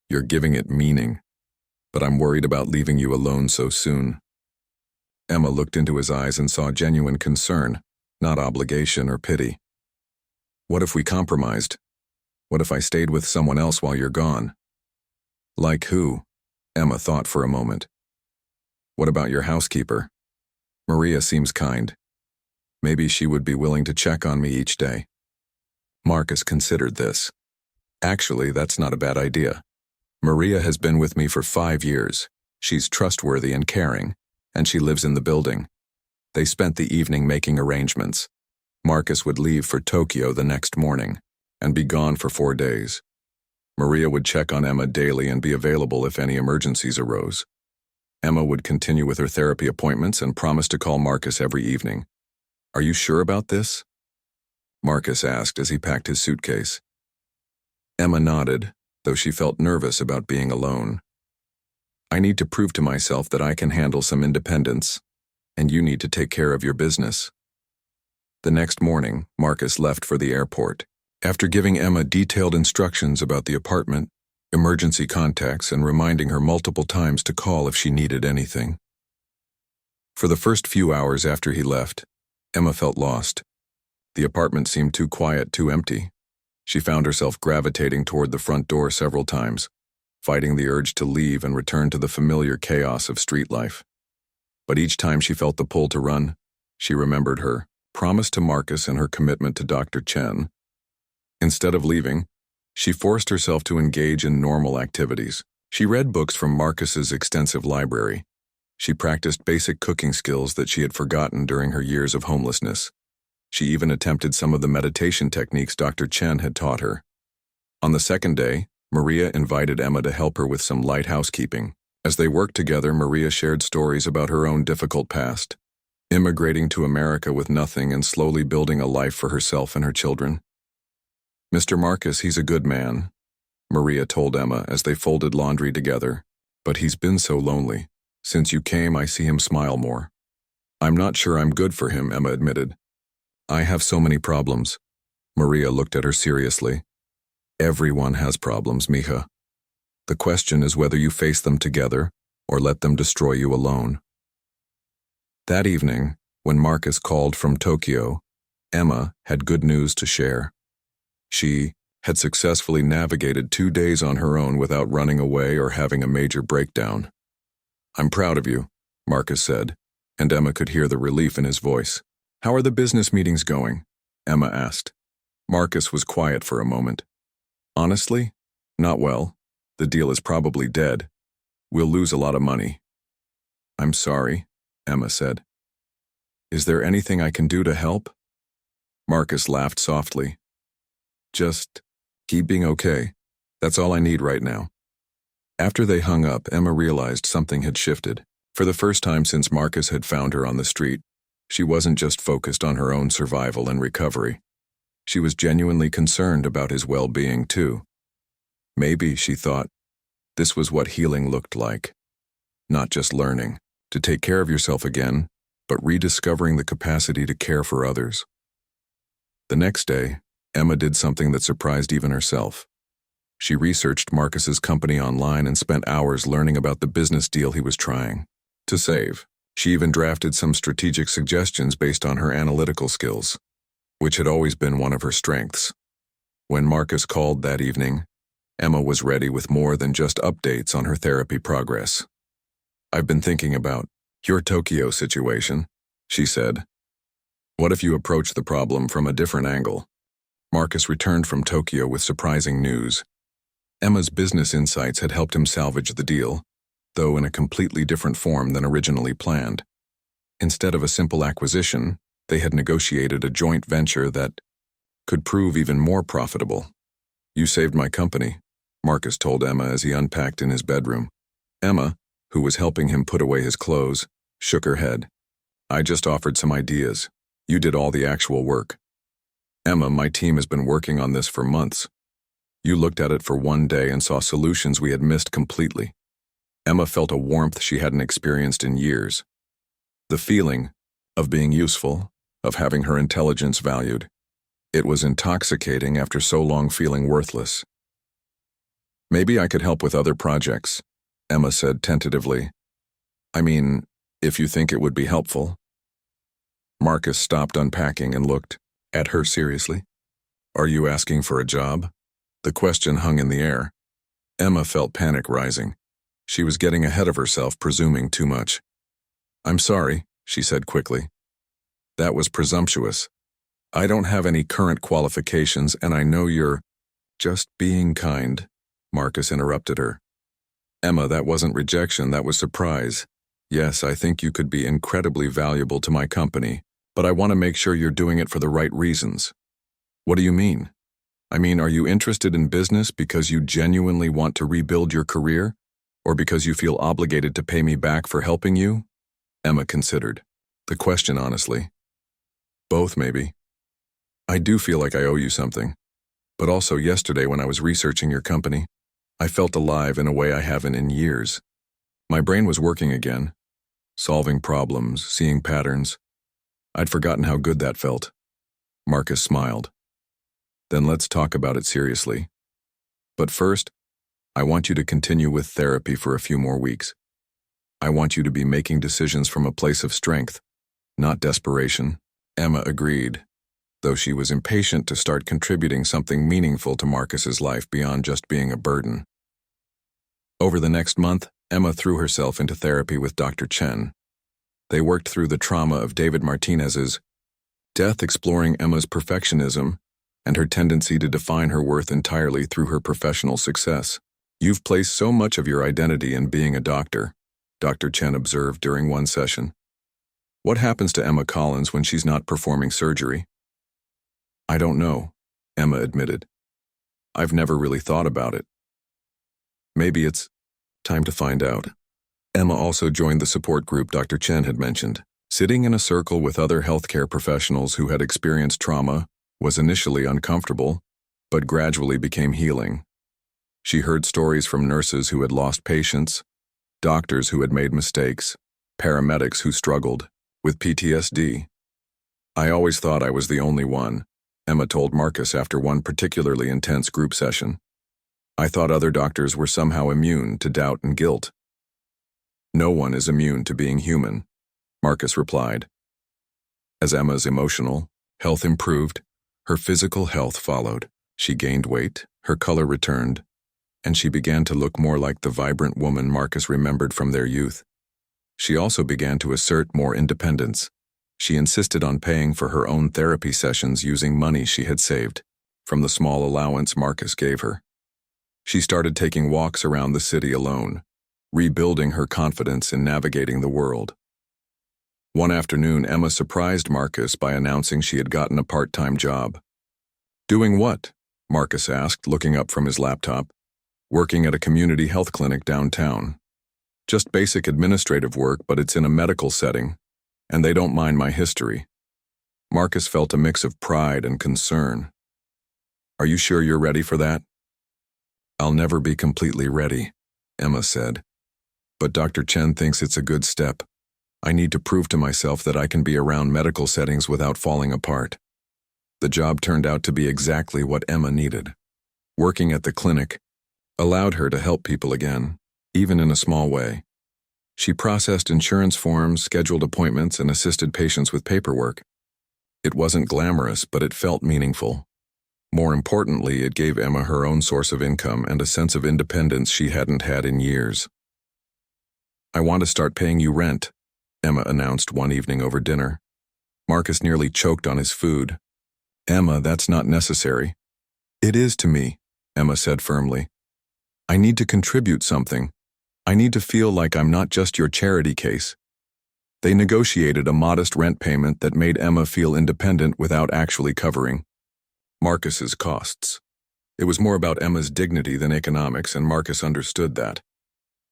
You're giving it meaning. But I'm worried about leaving you alone so soon. Emma looked into his eyes and saw genuine concern, not obligation or pity. What if we compromised? What if I stayed with someone else while you're gone? Like who? Emma thought for a moment. What about your housekeeper? Maria seems kind. Maybe she would be willing to check on me each day. Marcus considered this. Actually, that's not a bad idea. Maria has been with me for 5 years. She's trustworthy and caring, and she lives in the building. They spent the evening making arrangements. Marcus would leave for Tokyo the next morning and be gone for 4 days. Maria would check on Emma daily and be available if any emergencies arose. Emma would continue with her therapy appointments and promise to call Marcus every evening. Are you sure about this? Marcus asked as he packed his suitcase. Emma nodded, though she felt nervous about being alone. I need to prove to myself that I can handle some independence, and you need to take care of your business. The next morning, Marcus left for the airport. After giving Emma detailed instructions about the apartment, emergency contacts, and reminding her multiple times to call if she needed anything. For the first few hours after he left, Emma felt lost. The apartment seemed too quiet, too empty. She found herself gravitating toward the front door several times, fighting the urge to leave and return to the familiar chaos of street life. But each time she felt the pull to run, she remembered her promise to Marcus and her commitment to Dr. Chen. Instead of leaving, she forced herself to engage in normal activities. She read books from Marcus's extensive library. She practiced basic cooking skills that she had forgotten during her years of homelessness. She even attempted some of the meditation techniques Dr. Chen had taught her. On the second day, Maria invited Emma to help her with some light housekeeping. As they worked together, Maria shared stories about her own difficult past, immigrating to America with nothing and slowly building a life for herself and her children. Mr. Marcus, he's a good man, Maria told Emma as they folded laundry together, but he's been so lonely. Since you came, I see him smile more. I'm not sure I'm good for him, Emma admitted. I have so many problems. Maria looked at her seriously. Everyone has problems, Mija. The question is whether you face them together or let them destroy you alone. That evening, when Marcus called from Tokyo, Emma had good news to share. She had successfully navigated 2 days on her own without running away or having a major breakdown. I'm proud of you, Marcus said, and Emma could hear the relief in his voice. How are the business meetings going? Emma asked. Marcus was quiet for a moment. Honestly, not well. The deal is probably dead. We'll lose a lot of money. I'm sorry, Emma said. Is there anything I can do to help? Marcus laughed softly. Just keep being okay. That's all I need right now. After they hung up, Emma realized something had shifted. For the first time since Marcus had found her on the street, she wasn't just focused on her own survival and recovery. She was genuinely concerned about his well-being, too. Maybe, she thought, this was what healing looked like. Not just learning to take care of yourself again, but rediscovering the capacity to care for others. The next day, Emma did something that surprised even herself. She researched Marcus's company online and spent hours learning about the business deal he was trying to save. She even drafted some strategic suggestions based on her analytical skills, which had always been one of her strengths. When Marcus called that evening, Emma was ready with more than just updates on her therapy progress. I've been thinking about your Tokyo situation, she said. What if you approach the problem from a different angle? Marcus returned from Tokyo with surprising news. Emma's business insights had helped him salvage the deal, though in a completely different form than originally planned. Instead of a simple acquisition, they had negotiated a joint venture that could prove even more profitable. You saved my company, Marcus told Emma as he unpacked in his bedroom. Emma, who was helping him put away his clothes, shook her head. I just offered some ideas. You did all the actual work. Emma, my team has been working on this for months. You looked at it for one day and saw solutions we had missed completely. Emma felt a warmth she hadn't experienced in years. The feeling of being useful, of having her intelligence valued. It was intoxicating after so long feeling worthless. Maybe I could help with other projects, Emma said tentatively. I mean, if you think it would be helpful. Marcus stopped unpacking and looked at her seriously. Are you asking for a job? The question hung in the air. Emma felt panic rising. She was getting ahead of herself, presuming too much. I'm sorry, she said quickly. That was presumptuous. I don't have any current qualifications, and I know you're just being kind, Marcus interrupted her. Emma, that wasn't rejection, that was surprise. Yes, I think you could be incredibly valuable to my company, but I want to make sure you're doing it for the right reasons. What do you mean? I mean, are you interested in business because you genuinely want to rebuild your career, or because you feel obligated to pay me back for helping you? Emma considered the question honestly. Both, maybe. I do feel like I owe you something, but also yesterday when I was researching your company, I felt alive in a way I haven't in years. My brain was working again, solving problems, seeing patterns. I'd forgotten how good that felt. Marcus smiled. Then let's talk about it seriously. But first, I want you to continue with therapy for a few more weeks. I want you to be making decisions from a place of strength, not desperation. Emma agreed, though she was impatient to start contributing something meaningful to Marcus's life beyond just being a burden. Over the next month, Emma threw herself into therapy with Dr. Chen. They worked through the trauma of David Martinez's death, exploring Emma's perfectionism and her tendency to define her worth entirely through her professional success. You've placed so much of your identity in being a doctor, Dr. Chen observed during one session. What happens to Emma Collins when she's not performing surgery? I don't know, Emma admitted. I've never really thought about it. Maybe it's time to find out. Emma also joined the support group Dr. Chen had mentioned. Sitting in a circle with other healthcare professionals who had experienced trauma was initially uncomfortable, but gradually became healing. She heard stories from nurses who had lost patients, doctors who had made mistakes, paramedics who struggled with PTSD. I always thought I was the only one, Emma told Marcus after one particularly intense group session. I thought other doctors were somehow immune to doubt and guilt. No one is immune to being human, Marcus replied. As Emma's emotional health improved, her physical health followed. She gained weight, her color returned, and she began to look more like the vibrant woman Marcus remembered from their youth. She also began to assert more independence. She insisted on paying for her own therapy sessions using money she had saved from the small allowance Marcus gave her. She started taking walks around the city alone, rebuilding her confidence in navigating the world. One afternoon, Emma surprised Marcus by announcing she had gotten a part-time job. "Doing what?" Marcus asked, looking up from his laptop. "Working at a community health clinic downtown. Just basic administrative work, but it's in a medical setting, and they don't mind my history." Marcus felt a mix of pride and concern. "Are you sure you're ready for that?" "I'll never be completely ready," Emma said. "But Dr. Chen thinks it's a good step. I need to prove to myself that I can be around medical settings without falling apart." The job turned out to be exactly what Emma needed. Working at the clinic allowed her to help people again, even in a small way. She processed insurance forms, scheduled appointments, and assisted patients with paperwork. It wasn't glamorous, but it felt meaningful. More importantly, it gave Emma her own source of income and a sense of independence she hadn't had in years. "I want to start paying you rent," Emma announced one evening over dinner. Marcus nearly choked on his food. "Emma, that's not necessary." "It is to me," Emma said firmly. "I need to contribute something. I need to feel like I'm not just your charity case." They negotiated a modest rent payment that made Emma feel independent without actually covering Marcus's costs. It was more about Emma's dignity than economics, and Marcus understood that.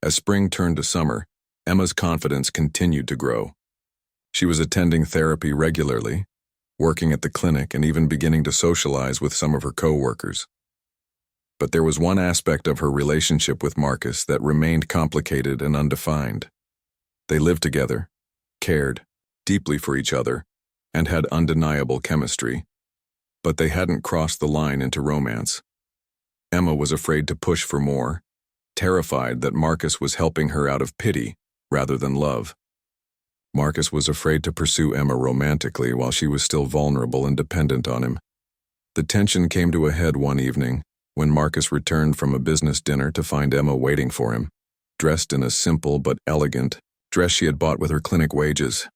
As spring turned to summer, Emma's confidence continued to grow. She was attending therapy regularly, working at the clinic, and even beginning to socialize with some of her co-workers. But there was one aspect of her relationship with Marcus that remained complicated and undefined. They lived together, cared deeply for each other, and had undeniable chemistry. But they hadn't crossed the line into romance. Emma was afraid to push for more, terrified that Marcus was helping her out of pity rather than love. Marcus was afraid to pursue Emma romantically while she was still vulnerable and dependent on him. The tension came to a head one evening when Marcus returned from a business dinner to find Emma waiting for him, dressed in a simple but elegant dress she had bought with her clinic wages.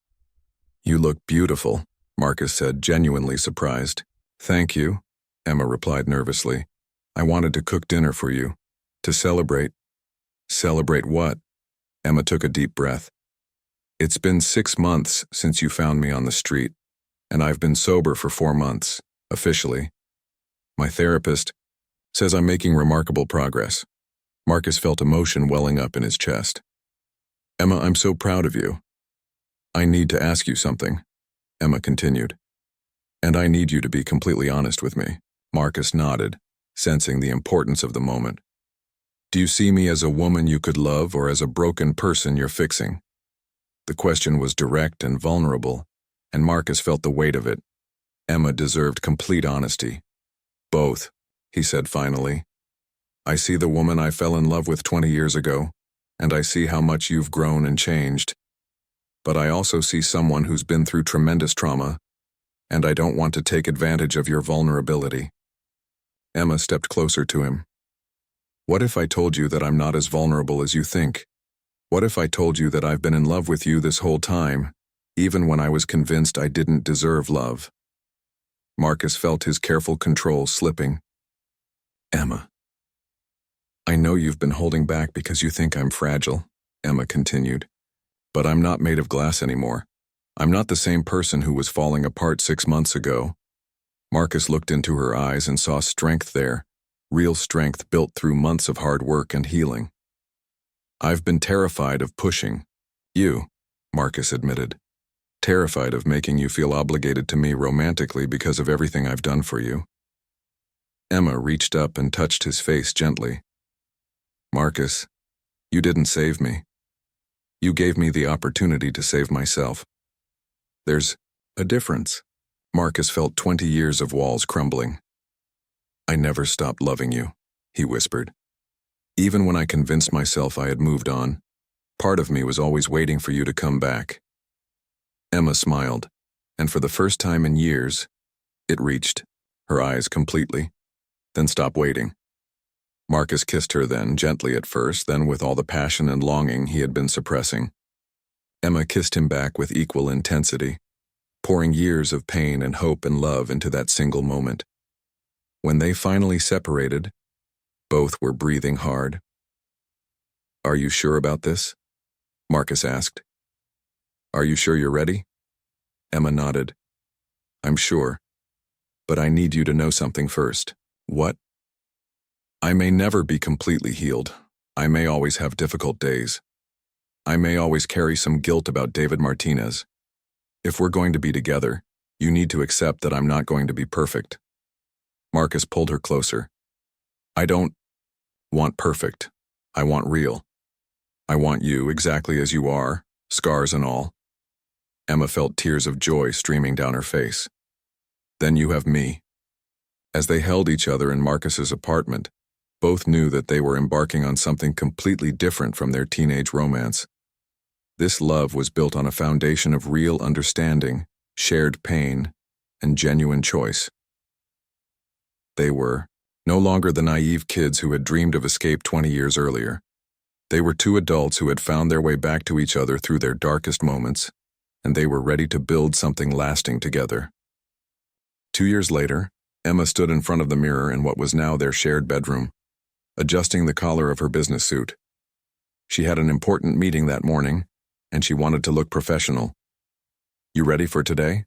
"You look beautiful," Marcus said, genuinely surprised. "Thank you," Emma replied nervously. "I wanted to cook dinner for you. To celebrate." "Celebrate what?" Emma took a deep breath. "It's been 6 months since you found me on the street, and I've been sober for 4 months, officially. My therapist says I'm making remarkable progress." Marcus felt emotion welling up in his chest. "Emma, I'm so proud of you." "I need to ask you something," Emma continued. "And I need you to be completely honest with me." Marcus nodded, sensing the importance of the moment. "Do you see me as a woman you could love or as a broken person you're fixing?" The question was direct and vulnerable, and Marcus felt the weight of it. Emma deserved complete honesty. "Both," he said finally. "I see the woman I fell in love with 20 years ago, and I see how much you've grown and changed. But I also see someone who's been through tremendous trauma, and I don't want to take advantage of your vulnerability." Emma stepped closer to him. "What if I told you that I'm not as vulnerable as you think? What if I told you that I've been in love with you this whole time, even when I was convinced I didn't deserve love?" Marcus felt his careful control slipping. "Emma, I know you've been holding back because you think I'm fragile," Emma continued. "But I'm not made of glass anymore. I'm not the same person who was falling apart 6 months ago." Marcus looked into her eyes and saw strength there, real strength built through months of hard work and healing. "I've been terrified of pushing you," Marcus admitted. "Terrified of making you feel obligated to me romantically because of everything I've done for you." Emma reached up and touched his face gently. "Marcus, you didn't save me. You gave me the opportunity to save myself. There's a difference." Marcus felt 20 years of walls crumbling. "I never stopped loving you," he whispered. "Even when I convinced myself I had moved on, part of me was always waiting for you to come back." Emma smiled, and for the first time in years, it reached her eyes completely, then stopped waiting. Marcus kissed her then, gently at first, then with all the passion and longing he had been suppressing. Emma kissed him back with equal intensity, pouring years of pain and hope and love into that single moment. When they finally separated, both were breathing hard. "Are you sure about this?" Marcus asked. Are you sure you're ready? Emma nodded. I'm sure. But I need you to know something first. What? I may never be completely healed. I may always have difficult days. I may always carry some guilt about David Martinez. If we're going to be together, you need to accept that I'm not going to be perfect. Marcus pulled her closer. I don't want perfect. I want real. I want you exactly as you are, scars and all. Emma felt tears of joy streaming down her face. Then you have me. As they held each other in Marcus's apartment, both knew that they were embarking on something completely different from their teenage romance. This love was built on a foundation of real understanding, shared pain, and genuine choice. They were no longer the naive kids who had dreamed of escape 20 years earlier. They were two adults who had found their way back to each other through their darkest moments, and they were ready to build something lasting together. 2 years later, Emma stood in front of the mirror in what was now their shared bedroom, adjusting the collar of her business suit. She had an important meeting that morning, and she wanted to look professional. You ready for today?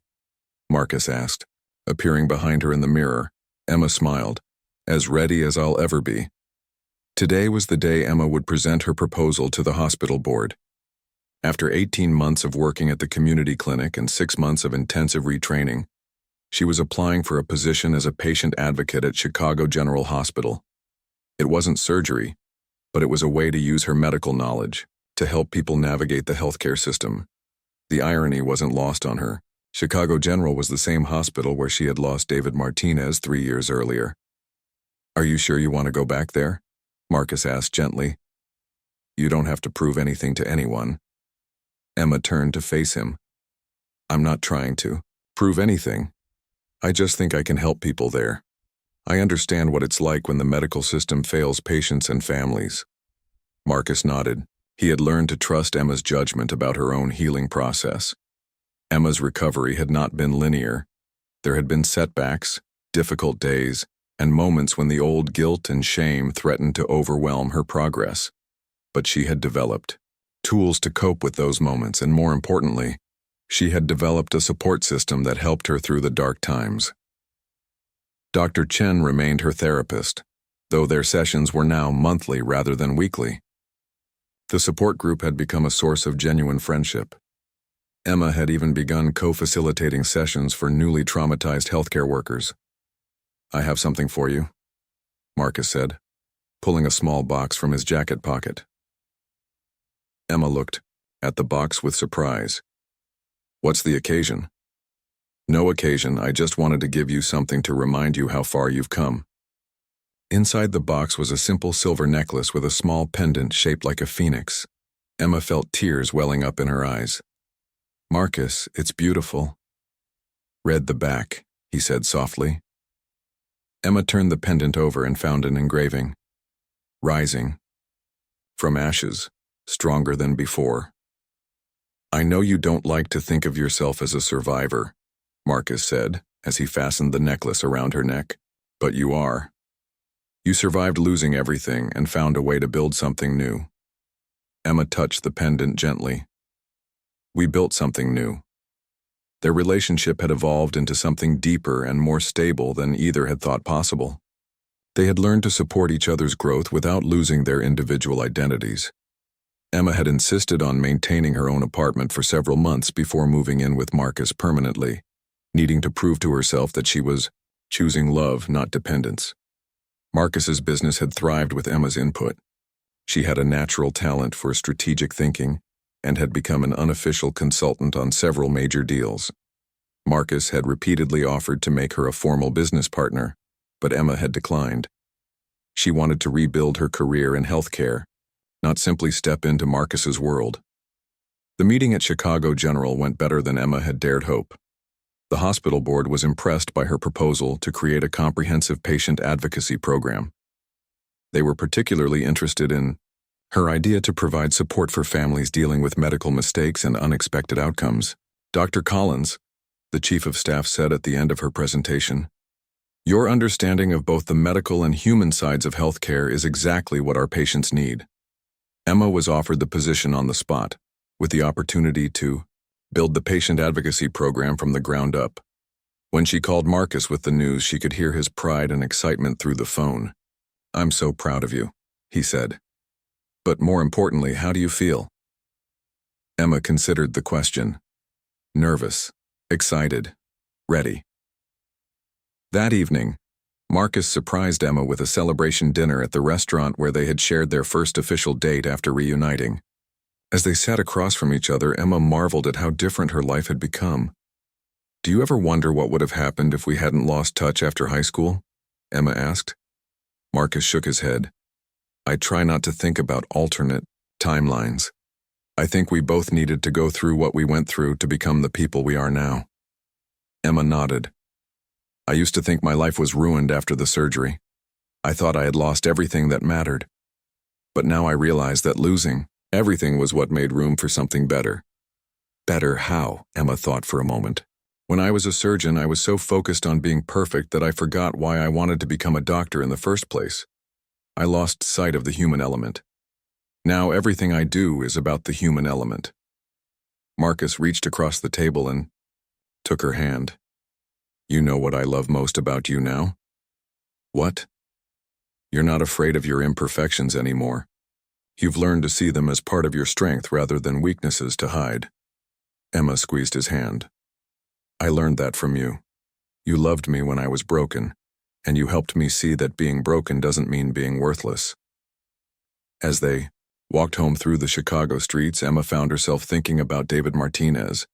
Marcus asked. Appearing behind her in the mirror, Emma smiled. As ready as I'll ever be. Today was the day Emma would present her proposal to the hospital board. After 18 months of working at the community clinic and 6 months of intensive retraining, she was applying for a position as a patient advocate at Chicago General Hospital. It wasn't surgery, but it was a way to use her medical knowledge to help people navigate the healthcare system. The irony wasn't lost on her. Chicago General was the same hospital where she had lost David Martinez 3 years earlier. Are you sure you want to go back there? Marcus asked gently. You don't have to prove anything to anyone. Emma turned to face him. I'm not trying to prove anything. I just think I can help people there. I understand what it's like when the medical system fails patients and families. Marcus nodded. He had learned to trust Emma's judgment about her own healing process. Emma's recovery had not been linear. There had been setbacks, difficult days, and moments when the old guilt and shame threatened to overwhelm her progress. But she had developed tools to cope with those moments, and more importantly, she had developed a support system that helped her through the dark times. Dr. Chen remained her therapist, though their sessions were now monthly rather than weekly. The support group had become a source of genuine friendship. Emma had even begun co-facilitating sessions for newly traumatized healthcare workers. I have something for you, Marcus said, pulling a small box from his jacket pocket. Emma looked at the box with surprise. What's the occasion? No occasion, I just wanted to give you something to remind you how far you've come. Inside the box was a simple silver necklace with a small pendant shaped like a phoenix. Emma felt tears welling up in her eyes. Marcus, it's beautiful. Read the back, he said softly. Emma turned the pendant over and found an engraving. Rising. From ashes, stronger than before. I know you don't like to think of yourself as a survivor, Marcus said, as he fastened the necklace around her neck. But you are. You survived losing everything and found a way to build something new. Emma touched the pendant gently. We built something new. Their relationship had evolved into something deeper and more stable than either had thought possible. They had learned to support each other's growth without losing their individual identities. Emma had insisted on maintaining her own apartment for several months before moving in with Marcus permanently, needing to prove to herself that she was choosing love, not dependence. Marcus's business had thrived with Emma's input. She had a natural talent for strategic thinking and had become an unofficial consultant on several major deals. Marcus had repeatedly offered to make her a formal business partner, but Emma had declined. She wanted to rebuild her career in healthcare, not simply step into Marcus's world. The meeting at Chicago General went better than Emma had dared hope. The hospital board was impressed by her proposal to create a comprehensive patient advocacy program. They were particularly interested in her idea to provide support for families dealing with medical mistakes and unexpected outcomes. Dr. Collins, the chief of staff, said at the end of her presentation, "Your understanding of both the medical and human sides of healthcare is exactly what our patients need." Emma was offered the position on the spot, with the opportunity to build the patient advocacy program from the ground up. When she called Marcus with the news, she could hear his pride and excitement through the phone. "I'm so proud of you," he said. "But more importantly, how do you feel?" Emma considered the question. Nervous, excited, ready. That evening, Marcus surprised Emma with a celebration dinner at the restaurant where they had shared their first official date after reuniting. As they sat across from each other, Emma marveled at how different her life had become. "Do you ever wonder what would have happened if we hadn't lost touch after high school?" Emma asked. Marcus shook his head. "I try not to think about alternate timelines. I think we both needed to go through what we went through to become the people we are now." Emma nodded. "I used to think my life was ruined after the surgery. I thought I had lost everything that mattered. But now I realize that losing everything was what made room for something better." Better how? Emma thought for a moment. "When I was a surgeon, I was so focused on being perfect that I forgot why I wanted to become a doctor in the first place. I lost sight of the human element. Now everything I do is about the human element." Marcus reached across the table and took her hand. "You know what I love most about you now?" "What?" "You're not afraid of your imperfections anymore. You've learned to see them as part of your strength rather than weaknesses to hide." Emma squeezed his hand. "I learned that from you. You loved me when I was broken, and you helped me see that being broken doesn't mean being worthless." As they walked home through the Chicago streets, Emma found herself thinking about David Martinez.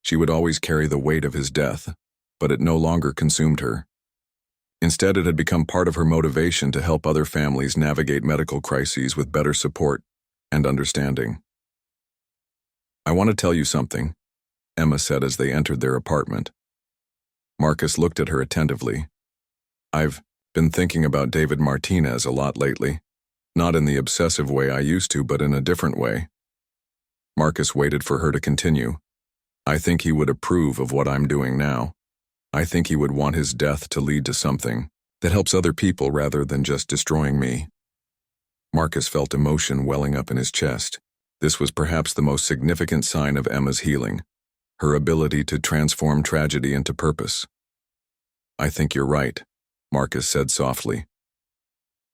She would always carry the weight of his death, but it no longer consumed her. Instead, it had become part of her motivation to help other families navigate medical crises with better support and understanding. "I want to tell you something," Emma said as they entered their apartment. Marcus looked at her attentively. "I've been thinking about David Martinez a lot lately. Not in the obsessive way I used to, but in a different way." Marcus waited for her to continue. "I think he would approve of what I'm doing now. I think he would want his death to lead to something that helps other people rather than just destroying me." Marcus felt emotion welling up in his chest. This was perhaps the most significant sign of Emma's healing, her ability to transform tragedy into purpose. "I think you're right," Marcus said softly.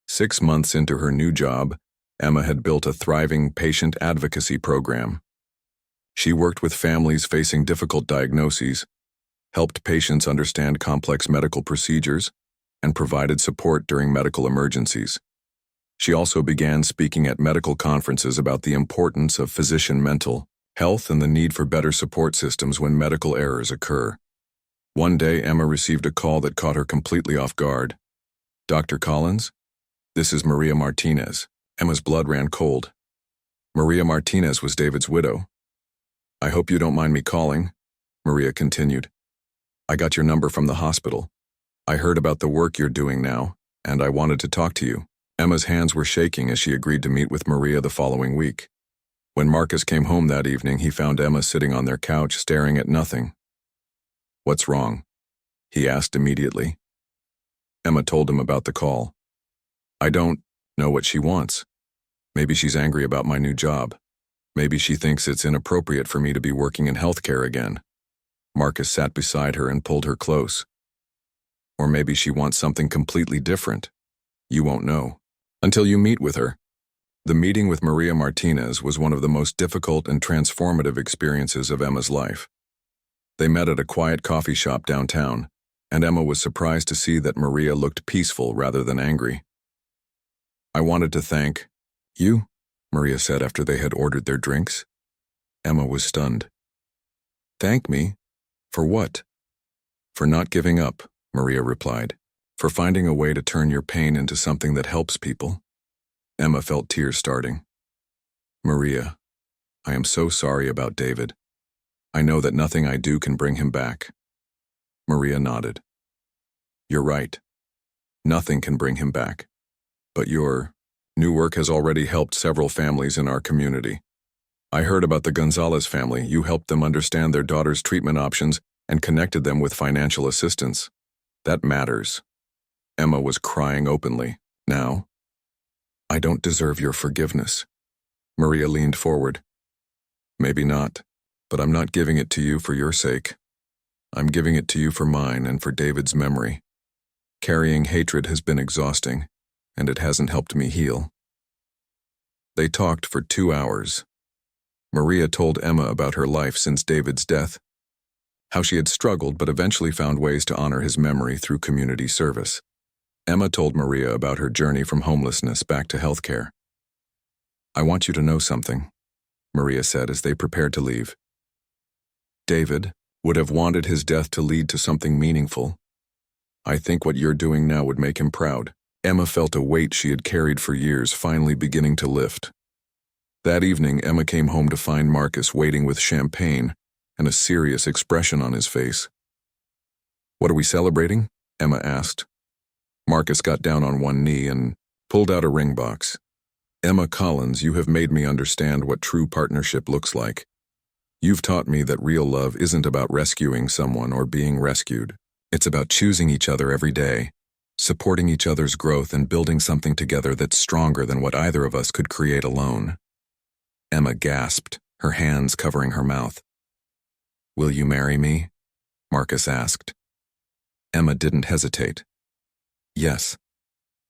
6 months into her new job, Emma had built a thriving patient advocacy program. She worked with families facing difficult diagnoses, helped patients understand complex medical procedures, and provided support during medical emergencies. She also began speaking at medical conferences about the importance of physician mental health and the need for better support systems when medical errors occur. One day, Emma received a call that caught her completely off guard. "Dr. Collins? This is Maria Martinez." Emma's blood ran cold. Maria Martinez was David's widow. "I hope you don't mind me calling," Maria continued. "I got your number from the hospital. I heard about the work you're doing now, and I wanted to talk to you." Emma's hands were shaking as she agreed to meet with Maria the following week. When Marcus came home that evening, he found Emma sitting on their couch staring at nothing. "What's wrong?" he asked immediately. Emma told him about the call. "I don't know what she wants. Maybe she's angry about my new job. Maybe she thinks it's inappropriate for me to be working in healthcare again." Marcus sat beside her and pulled her close. "Or maybe she wants something completely different. You won't know until you meet with her." The meeting with Maria Martinez was one of the most difficult and transformative experiences of Emma's life. They met at a quiet coffee shop downtown, and Emma was surprised to see that Maria looked peaceful rather than angry. "I wanted to thank you," Maria said after they had ordered their drinks. Emma was stunned. "Thank me? For what?" "For not giving up," Maria replied. "For finding a way to turn your pain into something that helps people." Emma felt tears starting. "Maria, I am so sorry about David. I know that nothing I do can bring him back." Maria nodded. "You're right. Nothing can bring him back. But your new work has already helped several families in our community. I heard about the Gonzalez family. You helped them understand their daughter's treatment options and connected them with financial assistance. That matters." Emma was crying openly. "Now, I don't deserve your forgiveness." Maria leaned forward. "Maybe not, But I'm not giving it to you for your sake. I'm giving it to you for mine and for David's memory. Carrying hatred has been exhausting, and it hasn't helped me heal." They talked for 2 hours. Maria told Emma about her life since David's death, how she had struggled but eventually found ways to honor his memory through community service. Emma told Maria about her journey from homelessness back to healthcare. "I want you to know something," Maria said as they prepared to leave. "David would have wanted his death to lead to something meaningful. I think what you're doing now would make him proud." Emma felt a weight she had carried for years finally beginning to lift. That evening, Emma came home to find Marcus waiting with champagne and a serious expression on his face. "What are we celebrating?" Emma asked. Marcus got down on one knee and pulled out a ring box. "Emma Collins, you have made me understand what true partnership looks like. You've taught me that real love isn't about rescuing someone or being rescued. It's about choosing each other every day, supporting each other's growth and building something together that's stronger than what either of us could create alone." Emma gasped, her hands covering her mouth. "Will you marry me?" Marcus asked. Emma didn't hesitate. "Yes.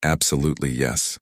Absolutely yes."